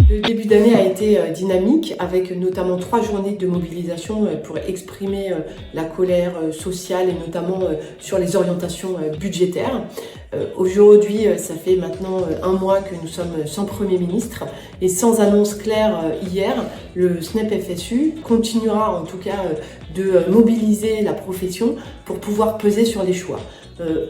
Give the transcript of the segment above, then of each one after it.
Le début d'année a été dynamique avec notamment 3 journées de mobilisation pour exprimer la colère sociale et notamment sur les orientations budgétaires. Aujourd'hui, ça fait maintenant un mois que nous sommes sans Premier ministre et sans annonce claire hier, le SNEP FSU continuera en tout cas de mobiliser la profession pour pouvoir peser sur les choix.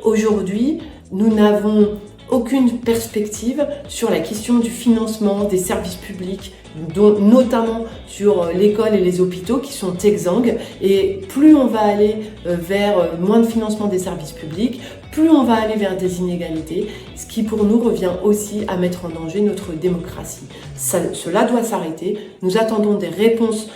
Aujourd'hui, nous n'avons aucune perspective sur la question du financement des services publics, dont, notamment sur l'école et les hôpitaux qui sont exsangues. Et plus on va aller vers moins de financement des services publics, plus on va aller vers des inégalités, ce qui pour nous revient aussi à mettre en danger notre démocratie. Cela doit s'arrêter. Nous attendons des réponses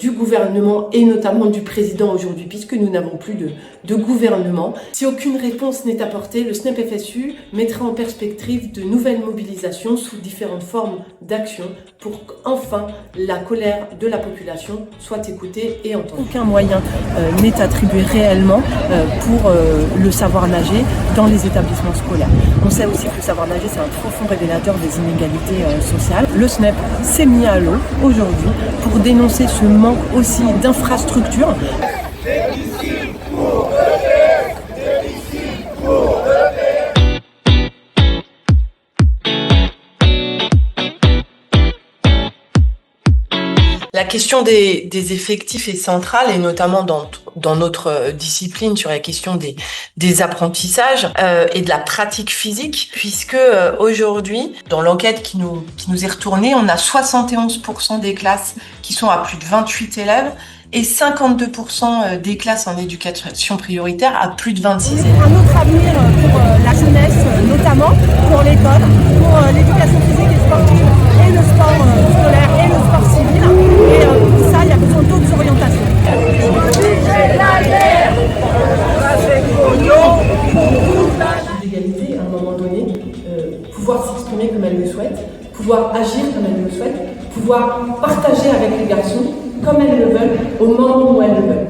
du gouvernement et notamment du président aujourd'hui, puisque nous n'avons plus de gouvernement. Si aucune réponse n'est apportée, le SNEP FSU mettra en perspective de nouvelles mobilisations sous différentes formes d'action pour qu'enfin la colère de la population soit écoutée et entendue. Aucun moyen n'est attribué réellement pour le savoir nager dans les établissements scolaires. On sait aussi que le savoir nager, c'est un profond révélateur des inégalités sociales. Le SNEP s'est mis à l'eau aujourd'hui pour dénoncer ce manque aussi d'infrastructures. La question des effectifs est centrale et notamment dans notre discipline sur la question des apprentissages et de la pratique physique, puisque aujourd'hui, dans l'enquête qui nous est retournée, on a 71% des classes qui sont à plus de 28 élèves et 52% des classes en éducation prioritaire à plus de 26 élèves. Un autre avenir pour la jeunesse, notamment pour l'école, pour l'éducation physique et sportive et le sport scolaire et le sport civil. Et pour ça, il y a besoin d'autres orientations. L'égalité, à un moment donné, pouvoir s'exprimer comme elle le souhaite, pouvoir agir comme elle le souhaite, pouvoir partager avec les garçons comme elles le veulent, au moment où elles le veulent.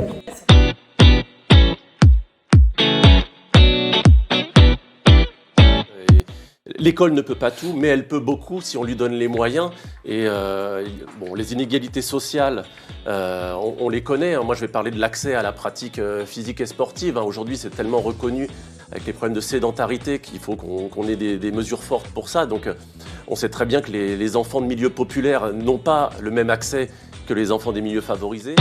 L'école ne peut pas tout, mais elle peut beaucoup si on lui donne les moyens. Et les inégalités sociales, on les connaît. Moi, je vais parler de l'accès à la pratique physique et sportive. Aujourd'hui, c'est tellement reconnu avec les problèmes de sédentarité qu'il faut qu'on ait des mesures fortes pour ça. Donc, on sait très bien que les enfants de milieux populaires n'ont pas le même accès que les enfants des milieux favorisés.